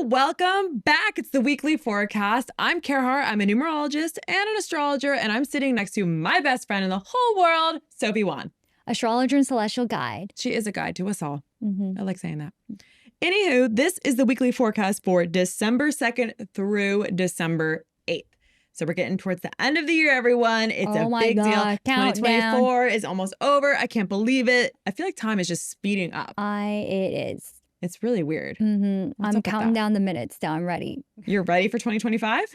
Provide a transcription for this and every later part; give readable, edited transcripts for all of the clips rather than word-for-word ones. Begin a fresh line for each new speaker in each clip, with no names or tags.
Welcome back. It's the weekly forecast. I'm Kerhar. I'm a numerologist and an astrologer, and I'm sitting next to my best friend in the whole world, Sophie Wan.
Astrologer and celestial guide.
She is a guide to us all. I like saying that. Anywho, this is the weekly forecast for December 2nd through December 8th. So we're getting towards the end of the year, everyone. It's a big deal.
Countdown.
2024 is almost over. I can't believe it. I feel like time is just speeding up.
It is.
It's really weird.
I'm counting down the minutes now. I'm ready.
You're ready for 2025?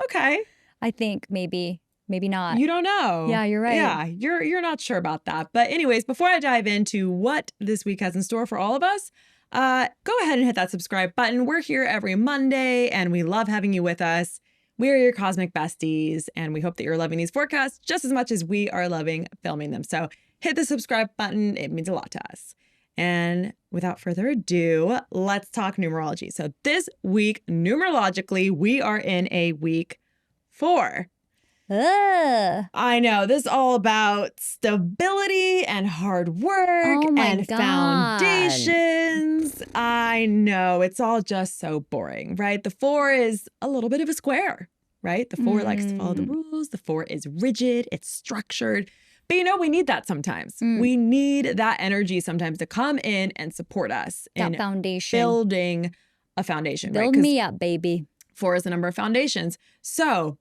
Okay.
I think maybe not.
You don't know.
Yeah, you're right.
Yeah, you're not sure about that. But anyways, before I dive into what this week has in store for all of us, go ahead and hit that subscribe button. We're here every Monday, and we love having you with us. We are your cosmic besties, and we hope that you're loving these forecasts just as much as we are loving filming them. So hit the subscribe button. It means a lot to us. And without further ado, let's talk numerology. So this week, numerologically, we are in a week 4. I know, this is all about stability and hard work and foundations. I know, it's all just so boring, right? The 4 is a little bit of a square, right? The 4 likes to follow the rules. The 4 is rigid, it's structured. But you know, we need that sometimes. We need that energy sometimes to come in and support us
that
in
foundation.
building a foundation.
Build
right?
me up, baby.
4 is the number of foundations. So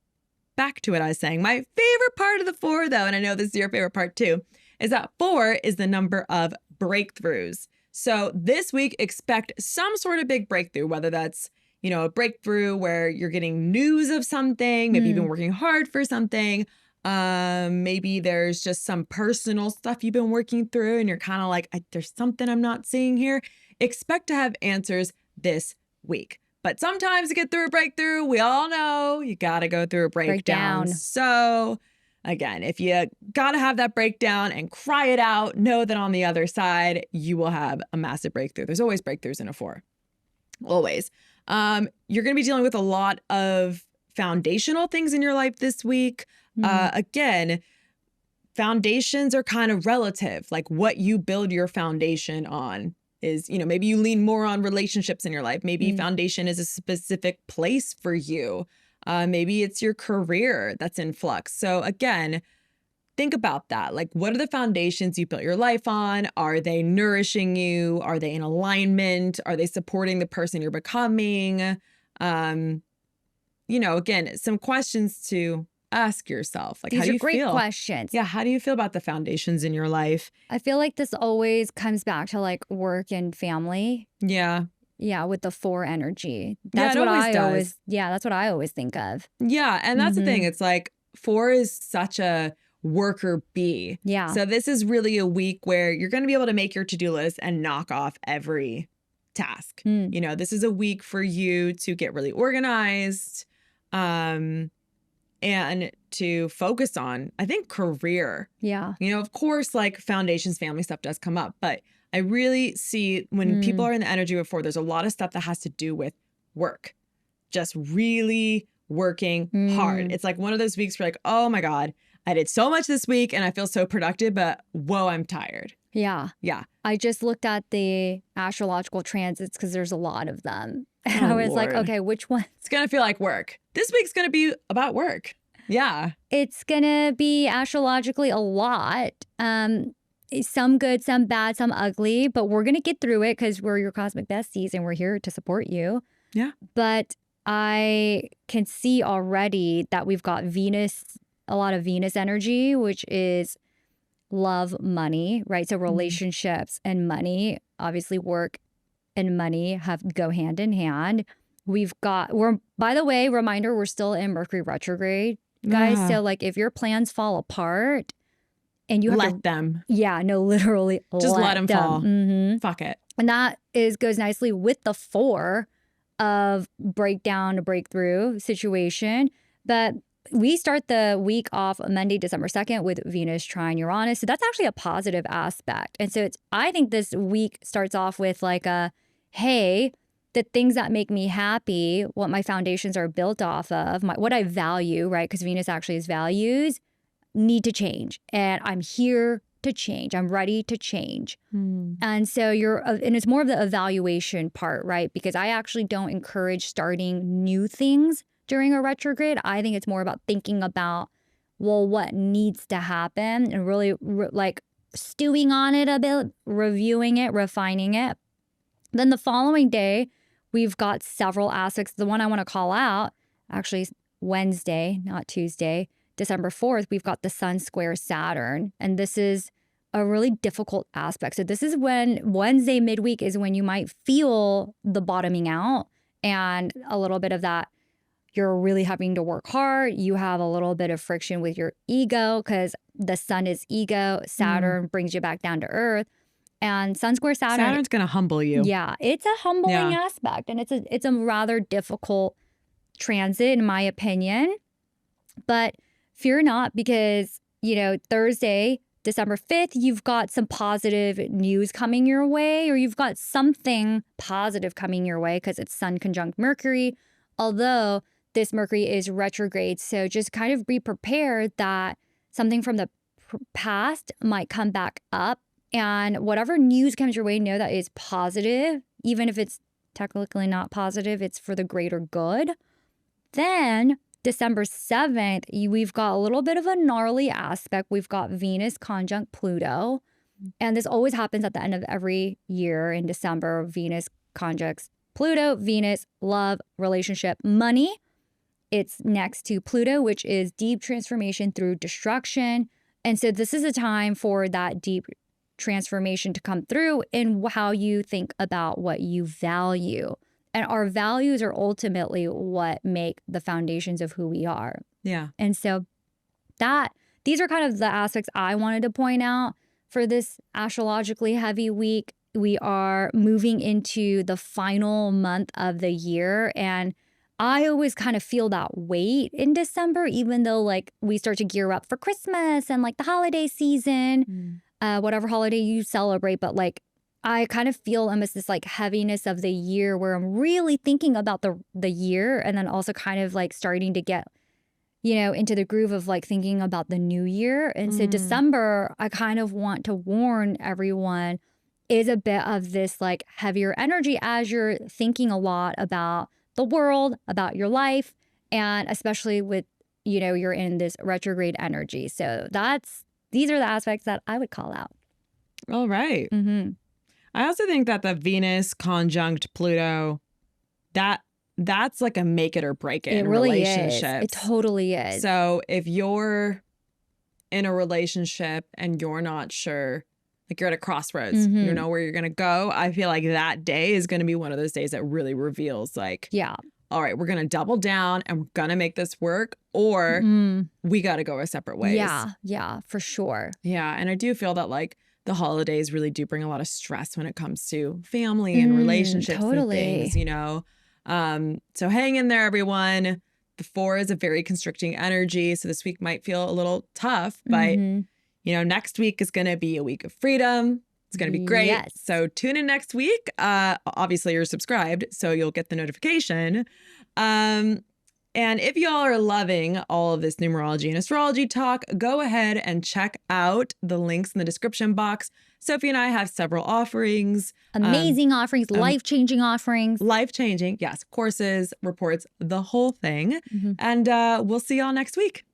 back to what I was saying. My favorite part of the 4, though, and I know this is your favorite part too, is that 4 is the number of breakthroughs. So this week, expect some sort of big breakthrough, whether that's, you know, a breakthrough where you're getting news of something, maybe you've been working hard for something. Maybe there's just some personal stuff you've been working through and you're kind of like, there's something I'm not seeing here. Expect to have answers this week. But sometimes to get through a breakthrough, we all know you got to go through a breakdown. So again, if you got to have that breakdown and cry it out, know that on the other side, you will have a massive breakthrough. There's always breakthroughs in a 4. Always. You're going to be dealing with a lot of foundational things in your life this week. Again, foundations are kind of relative. Like what you build your foundation on is, you know, maybe you lean more on relationships in your life. Maybe foundation is a specific place for you. Maybe it's your career that's in flux. So again, think about that. Like, what are the foundations you built your life on? Are they nourishing you? Are they in alignment? Are they supporting the person you're becoming? You know, again, some questions to ask yourself. Like,
These
how do you
are great
feel?
questions.
Yeah, how do you feel about the foundations in your life?
I feel like this always comes back to like work and family.
Yeah.
Yeah, with the 4 energy. That's
it
what
always
I
does.
always that's what I always think of.
Yeah, and that's the thing. It's like 4 is such a worker bee.
Yeah.
So this is really a week where you're going to be able to make your to-do list and knock off every task. You know, this is a week for you to get really organized. And to focus on, I think, career.
Yeah.
You know, of course, like foundations, family stuff does come up, but I really see when people are in the energy of 4, there's a lot of stuff that has to do with work, just really working hard. It's like one of those weeks where like, oh my God, I did so much this week and I feel so productive, but whoa, I'm tired.
Yeah.
Yeah.
I just looked at the astrological transits because there's a lot of them. And I was like, okay, which one?
It's going to feel like work. This week's going to be about work. Yeah.
It's going to be astrologically a lot. Some good, some bad, some ugly, but we're going to get through it because we're your cosmic besties and we're here to support you.
Yeah.
But I can see already that we've got Venus, a lot of Venus energy, which is love, money, right? So relationships and money, obviously work and money go hand in hand. By the way, reminder, we're still in Mercury retrograde, guys. So like if your plans fall apart and you have
let them.
Yeah, no, literally.
Just let them fall. Fuck it.
And that goes nicely with the 4 of breakdown, breakthrough situation. But we start the week off Monday, December 2nd with Venus trine Uranus. So that's actually a positive aspect. And so I think this week starts off with like hey, the things that make me happy, what my foundations are built off of, what I value, right? Because Venus actually is values, need to change. And I'm here to change. I'm ready to change.
Hmm.
And so and it's more of the evaluation part, right? Because I actually don't encourage starting new things during a retrograde. I think it's more about thinking about, well, what needs to happen and really like stewing on it a bit, reviewing it, refining it. Then the following day, we've got several aspects. The one I want to call out, actually Wednesday, not Tuesday, December 4th, we've got the Sun square Saturn. And this is a really difficult aspect. So this is when Wednesday midweek is when you might feel the bottoming out and a little bit of that. You're really having to work hard. You have a little bit of friction with your ego because the Sun is ego. Saturn brings you back down to earth. And Sun square
Saturn's going to humble you.
Yeah, it's a humbling aspect. And it's a rather difficult transit, in my opinion. But fear not, because, Thursday, December 5th, you've got some positive news coming your way, or you've got something positive coming your way because it's Sun conjunct Mercury. Although this Mercury is retrograde. So just kind of be prepared that something from the past might come back up. And whatever news comes your way, know that it's positive, even if it's technically not positive, it's for the greater good. Then December 7th, we've got a little bit of a gnarly aspect. We've got Venus conjunct Pluto. And this always happens at the end of every year in December. Venus conjuncts Pluto, Venus, love, relationship, money. It's next to Pluto, which is deep transformation through destruction. And so this is a time for that deep transformation to come through in how you think about what you value. And our values are ultimately what make the foundations of who we are.
Yeah.
And so these are kind of the aspects I wanted to point out for this astrologically heavy week. We are moving into the final month of the year. And I always kind of feel that weight in December, even though like we start to gear up for Christmas and like the holiday season. Whatever holiday you celebrate, but like I kind of feel almost this like heaviness of the year where I'm really thinking about the year, and then also kind of like starting to get, into the groove of like thinking about the new year. And so December, I kind of want to warn everyone, is a bit of this like heavier energy as you're thinking a lot about the world, about your life, and especially with, you're in this retrograde energy. So these are the aspects that I would call out.
All right.
Mm-hmm.
I also think that the Venus conjunct Pluto, that's like a make it or break it in
really
relationships.
Is. It totally is.
So if you're in a relationship and you're not sure, like you're at a crossroads, you know where you're going to go, I feel like that day is going to be one of those days that really reveals like, all right, we're going to double down and we're going to make this work, or we got to go our separate ways.
Yeah, for sure.
Yeah. And I do feel that like the holidays really do bring a lot of stress when it comes to family and relationships and things, so hang in there, everyone. The 4 is a very constricting energy. So this week might feel a little tough, but next week is going to be a week of freedom. It's going to be great.
Yes.
So tune in next week. Obviously, you're subscribed, so you'll get the notification. And if y'all are loving all of this numerology and astrology talk, go ahead and check out the links in the description box. Sophie and I have several offerings.
Amazing offerings, life-changing offerings.
Life-changing, yes. Courses, reports, the whole thing. And we'll see y'all next week.